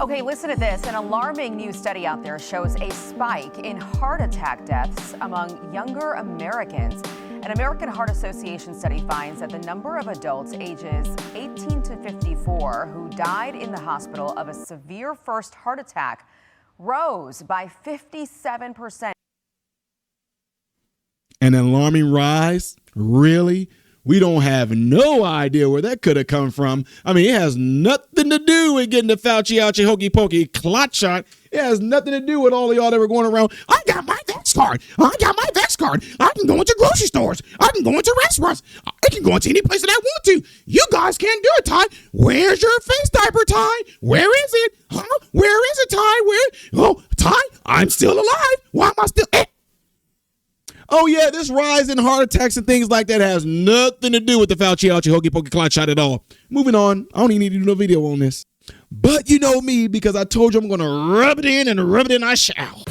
Okay, listen to this. An alarming new study out there shows a spike in heart attack deaths among younger Americans. An American Heart Association study finds that the number of adults ages 18 to 54 who died in the hospital of a severe first heart attack rose by 57%. An alarming rise? Really? We don't have no idea where that could have come from. I mean, it has nothing to do with getting the Fauci hokey pokey clot shot. It has nothing to do with all of y'all that were going around. I got my Vex card. I got my Vex card. I can go into grocery stores. I can go into restaurants. I can go into any place that I want to. You guys can't do it, Ty. Where's your face diaper, Ty? Where is it? Huh? Where is it, Ty? Where? Oh, Ty, I'm still alive. Why am I still? Oh, yeah, this rise in heart attacks and things like that has nothing to do with the Fauci hokey pokey clot shot at all. Moving on. I don't even need to do no video on this. But you know me, because I told you I'm going to rub it in, and rub it in I shall.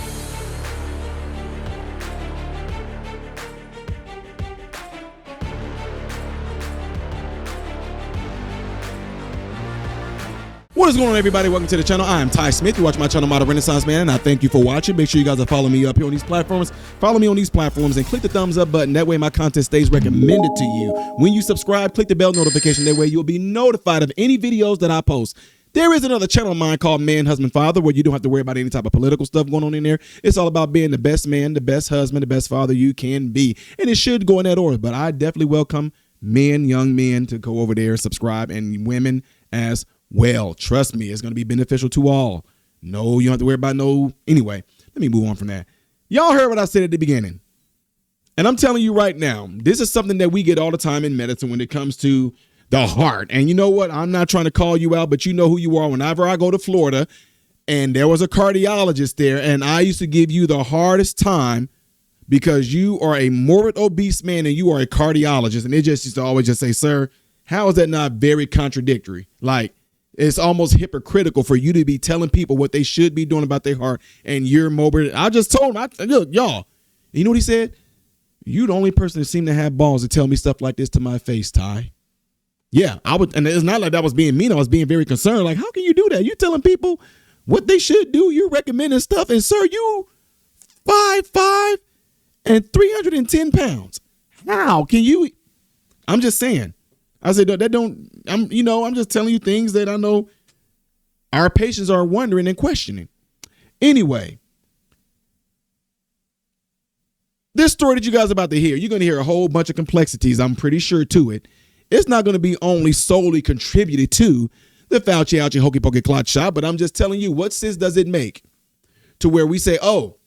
What is going on, everybody? Welcome to the channel. I am Ty Smith. You watch my channel, Modern Renaissance Man, and I thank you for watching. Make sure you guys are following me up here on these platforms. Follow me on these platforms and click the thumbs up button. That way my content stays recommended to you. When you subscribe, click the bell notification. That way you'll be notified of any videos that I post. There is another channel of mine called Man, Husband, Father, where you don't have to worry about any type of political stuff going on in there. It's all about being the best man, the best husband, the best father you can be. And it should go in that order. But I definitely welcome men, young men, to go over there, subscribe, and women as well. Trust me, it's going to be beneficial to all. No, you don't have to worry about no. Anyway, let me move on from that. Y'all heard what I said at the beginning. And I'm telling you right now, this is something that we get all the time in medicine when it comes to the heart. And you know what? I'm not trying to call you out, but you know who you are. Whenever I go to Florida and there was a cardiologist there, and I used to give you the hardest time because you are a morbid obese man and you are a cardiologist. And they just used to always just say, sir, how is that not very contradictory? Like, it's almost hypocritical for you to be telling people what they should be doing about their heart, and you're morbid. I just told him, look, y'all, you know what he said? You the only person that seemed to have balls to tell me stuff like this to my face, Ty. Yeah, I would, and it's not like that was being mean. I was being very concerned. Like, how can you do that? You telling people what they should do. You're recommending stuff, and sir, you 5'5" and 310 pounds. How can you? I'm just saying. I said, I'm just telling you things that I know our patients are wondering and questioning. Anyway, this story that you guys are about to hear, you're going to hear a whole bunch of complexities, I'm pretty sure, to it. It's not going to be only solely contributed to the Fauci hokey pokey clot shot, but I'm just telling you, what sense does it make to where we say, oh,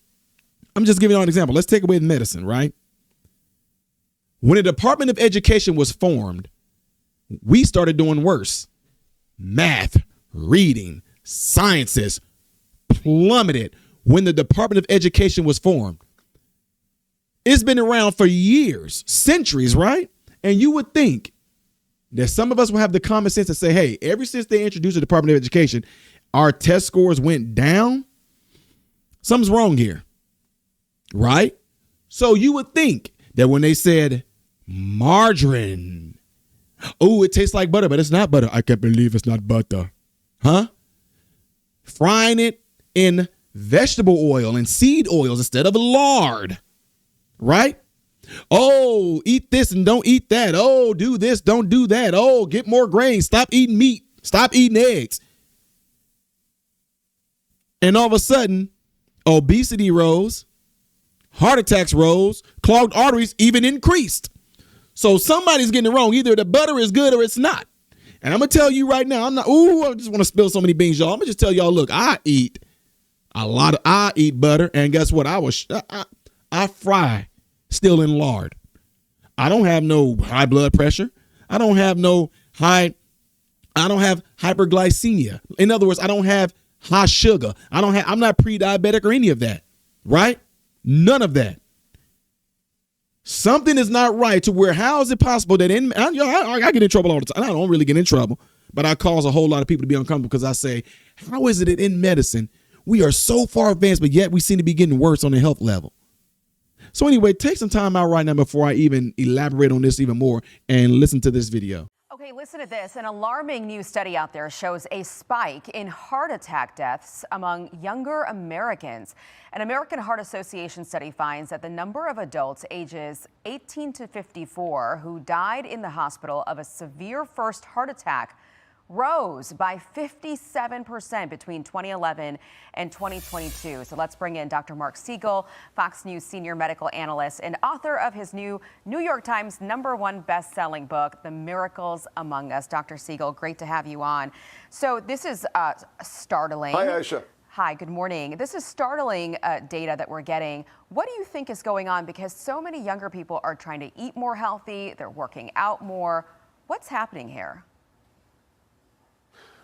I'm just giving you an example. Let's take away medicine, right? When the Department of Education was formed, we started doing worse. Math, reading, sciences plummeted when the Department of Education was formed. It's been around for years, centuries, right? And you would think that some of us will have the common sense to say, hey, ever since they introduced the Department of Education, our test scores went down. Something's wrong here, right? So you would think that when they said margarine, oh, it tastes like butter, but it's not butter. I can't believe it's not butter. Huh? Frying it in vegetable oil and seed oils instead of lard. Right? Oh, eat this and don't eat that. Oh, do this, don't do that. Oh, get more grains. Stop eating meat. Stop eating eggs. And all of a sudden, obesity rose. Heart attacks rose. Clogged arteries even increased. So somebody's getting it wrong. Either the butter is good or it's not. And I'm going to tell you right now, I just want to spill so many beans, y'all. I'm going to just tell y'all, look, I eat butter. And guess what? I fry still in lard. I don't have no high blood pressure. I don't have hyperglycemia. In other words, I don't have high sugar. I'm not pre-diabetic or any of that. Right? None of that. Something is not right to where, how is it possible that I get in trouble all the time. I don't really get in trouble, but I cause a whole lot of people to be uncomfortable because I say, how is it that in medicine we are so far advanced, but yet we seem to be getting worse on the health level? So anyway, take some time out right now before I even elaborate on this even more and listen to this video. Okay. Okay, listen to this. An alarming new study out there shows a spike in heart attack deaths among younger Americans. An American Heart Association study finds that the number of adults ages 18 to 54 who died in the hospital of a severe first heart attack rose by 57% between 2011 and 2022. So let's bring in Dr. Mark Siegel, Fox News senior medical analyst and author of his new New York Times #1 best-selling book, The Miracles Among Us. Dr. Siegel, great to have you on. So this is startling. Hi, Aisha. Hi, good morning. This is startling data that we're getting. What do you think is going on? Because so many younger people are trying to eat more healthy, they're working out more. What's happening here?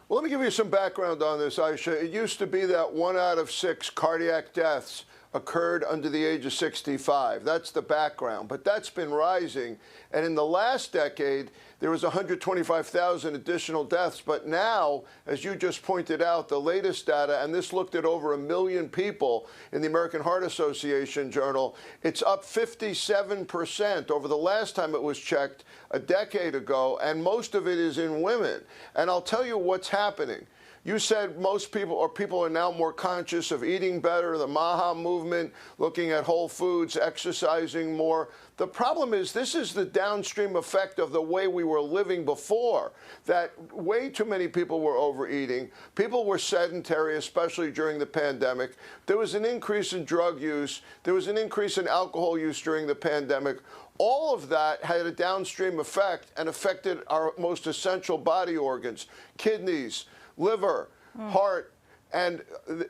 Well, let me give you some background on this, Aisha. It used to be that 1 out of 6 cardiac deaths occurred under the age of 65. That's the background. But that's been rising. And in the last decade, there was 125,000 additional deaths. But now, as you just pointed out, the latest data, and this looked at over 1 million people in the American Heart Association journal, it's up 57% over the last time it was checked a decade ago. And most of it is in women. And I'll tell you what's happening. You said most people are now more conscious of eating better, the MAHA movement, looking at whole foods, exercising more. The problem is this is the downstream effect of the way we were living before, that way too many people were overeating. People were sedentary, especially during the pandemic. There was an increase in drug use. There was an increase in alcohol use during the pandemic. All of that had a downstream effect and affected our most essential body organs, kidneys, liver, heart, and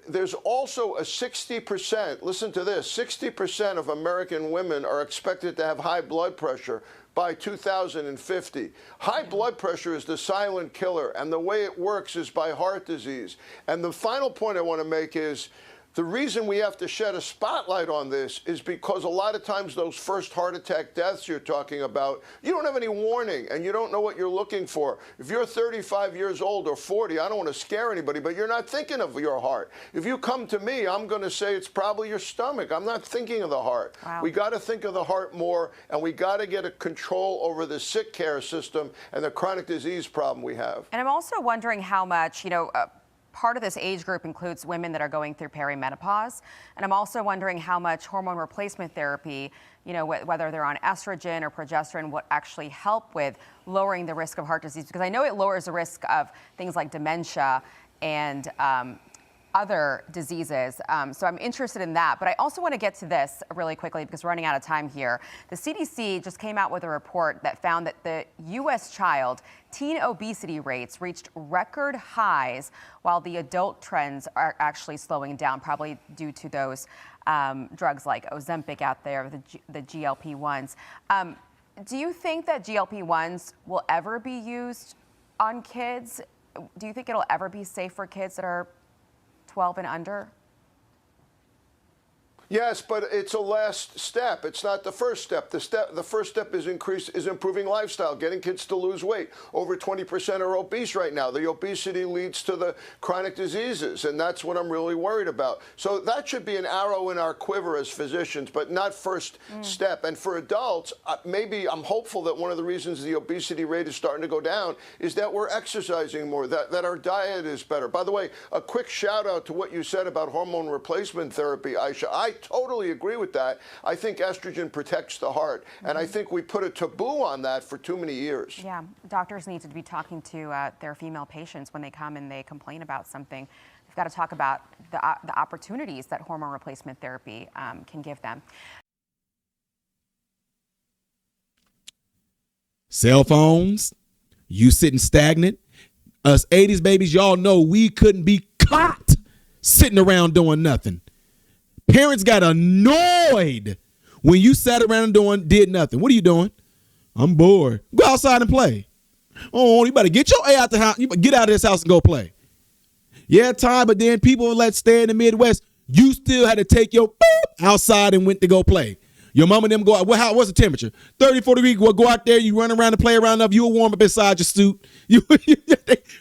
there's also a 60%, listen to this, 60% of American women are expected to have high blood pressure by 2050. High blood pressure is the silent killer, and the way it works is by heart disease. And the final point I want to make is, the reason we have to shed a spotlight on this is because a lot of times those first heart attack deaths you're talking about, you don't have any warning and you don't know what you're looking for. If you're 35 years old or 40, I don't want to scare anybody, but you're not thinking of your heart. If you come to me, I'm going to say it's probably your stomach. I'm not thinking of the heart. Wow. We got to think of the heart more, and we got to get a control over the sick care system and the chronic disease problem we have. And I'm also wondering how much, part of this age group includes women that are going through perimenopause. And I'm also wondering how much hormone replacement therapy, whether they're on estrogen or progesterone, would actually help with lowering the risk of heart disease. Because I know it lowers the risk of things like dementia and other diseases. So I'm interested in that. But I also want to get to this really quickly because we're running out of time here. The CDC just came out with a report that found that the U.S. child teen obesity rates reached record highs while the adult trends are actually slowing down, probably due to those drugs like Ozempic out there, the GLP-1s. Do you think that GLP-1s will ever be used on kids? Do you think it'll ever be safe for kids that are 12 and under? Yes, but it's a last step. It's not the first step. The first step is improving lifestyle, getting kids to lose weight. Over 20% are obese right now. The obesity leads to the chronic diseases, and that's what I'm really worried about. So that should be an arrow in our quiver as physicians, but not first step. And for adults, maybe I'm hopeful that one of the reasons the obesity rate is starting to go down is that we're exercising more, that our diet is better. By the way, a quick shout out to what you said about hormone replacement therapy, Aisha. I totally agree with that. I think estrogen protects the heart, and I think we put a taboo on that for too many years. Yeah, doctors need to be talking to their female patients when they come and they complain about something. We've got to talk about the opportunities that hormone replacement therapy can give them. Cell phones, you sitting stagnant. Us 80s babies, y'all know we couldn't be caught sitting around doing nothing. Parents got annoyed when you sat around and did nothing. What are you doing? I'm bored. Go outside and play. Oh, you better get your A out the house. You better get out of this house and go play. Yeah, Ty, but then people let stay in the Midwest. You still had to take your outside and went to go play. Your mama and them go out. What's the temperature? 30, 40 degrees. Well, go out there. You run around and play around enough. You'll warm up inside your suit. You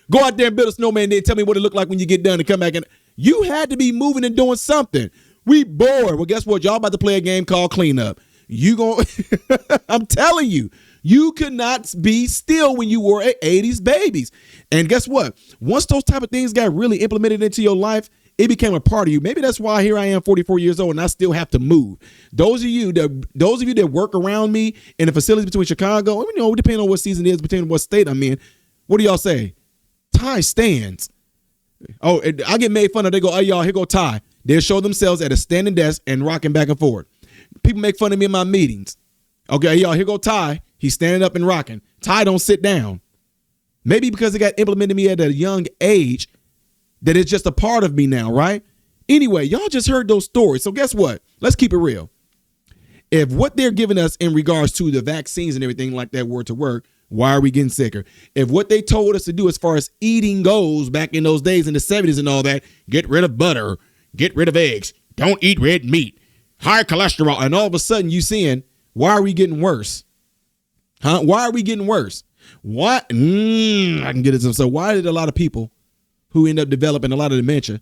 go out there and build a snowman. Then tell me what it looked like when you get done and come back. And you had to be moving and doing something. We bored. Well, guess what? Y'all about to play a game called Cleanup. I'm telling you, You could not be still when you were 80s babies. And guess what? Once those type of things got really implemented into your life, it became a part of you. Maybe that's why here I am 44 years old and I still have to move. Those of you that work around me in the facilities between Chicago, depending on what season it is, depending on what state I'm in, what do y'all say? Ty stands. Oh, I get made fun of. They go, "Hey, y'all, here go Ty." They'll show themselves at a standing desk and rocking back and forth. People make fun of me in my meetings. Okay, y'all, here go Ty. He's standing up and rocking. Ty don't sit down. Maybe because it got implemented me at a young age that it's just a part of me now, right? Anyway, y'all just heard those stories. So guess what? Let's keep it real. If what they're giving us in regards to the vaccines and everything like that were to work, why are we getting sicker? If what they told us to do as far as eating goes back in those days in the 70s and all that, get rid of butter, get rid of eggs, don't eat red meat, high cholesterol, and all of a sudden you seeing, why are we getting worse? Huh? Why are we getting worse? Why? I can get it. So why did a lot of people who end up developing a lot of dementia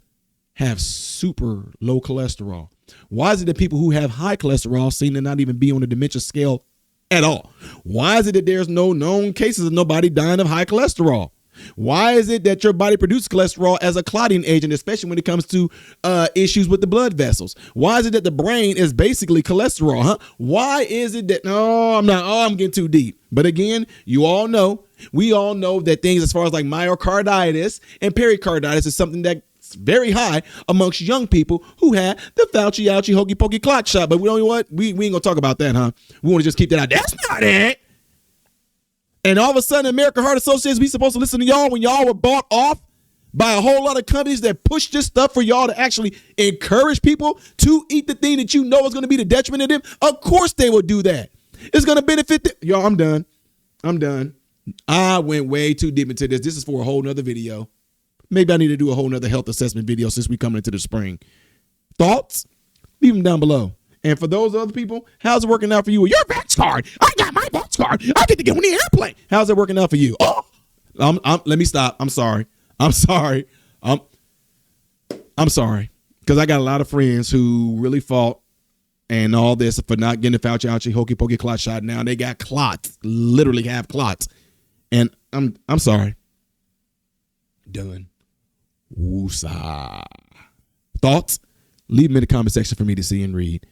have super low cholesterol? Why is it that people who have high cholesterol seem to not even be on the dementia scale at all? Why is it that there's no known cases of nobody dying of high cholesterol? Why is it that your body produces cholesterol as a clotting agent, especially when it comes to issues with the blood vessels? Why is it that the brain is basically cholesterol? Huh? Why is it that, I'm getting too deep. But again, we all know that things as far as like myocarditis and pericarditis is something that's very high amongst young people who had the Fauci, ouchie, hokey pokey clot shot. But we ain't gonna talk about that, huh? We want to just keep that out. That's not it. And all of a sudden, American Heart Association, we supposed to listen to y'all when y'all were bought off by a whole lot of companies that push this stuff for y'all to actually encourage people to eat the thing that you know is going to be the detriment of them. Of course they will do that. It's going to benefit them. Y'all, I'm done. I went way too deep into this. This is for a whole nother video. Maybe I need to do a whole nother health assessment video since we coming into the spring. Thoughts? Leave them down below. And for those other people, how's it working out for you? Your Vax card. I got my Vax card. I get to get on the airplane. How's it working out for you? Oh, let me stop. I'm sorry. I'm sorry. Because I got a lot of friends who really fought and all this for not getting the Fauci, ouchie, hokey pokey clot shot. Now they got clots, literally have clots. And I'm sorry. Done. Woosah. Thoughts? Leave them in the comment section for me to see and read.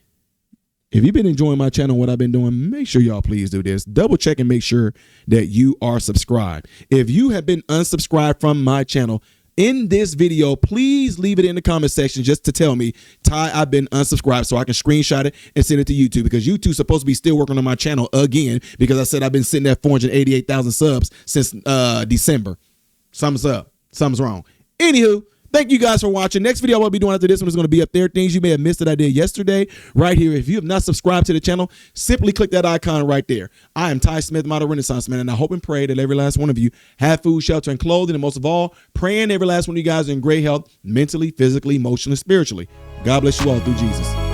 If you've been enjoying my channel, what I've been doing, make sure y'all please do this. Double check and make sure that you are subscribed. If you have been unsubscribed from my channel in this video, please leave it in the comment section just to tell me, Ty, I've been unsubscribed, so I can screenshot it and send it to YouTube, because YouTube's supposed to be still working on my channel again, because I said I've been sitting at 488,000 subs since December. Something's up. Something's wrong. Anywho, thank you guys for watching. Next video I'll be doing after this one is going to be up there. Things you may have missed that I did yesterday right here. If you have not subscribed to the channel, simply click that icon right there. I am Ty Smith, Model Renaissance Man, and I hope and pray that every last one of you have food, shelter, and clothing, and most of all, praying every last one of you guys are in great health, mentally, physically, emotionally, spiritually. God bless you all through Jesus.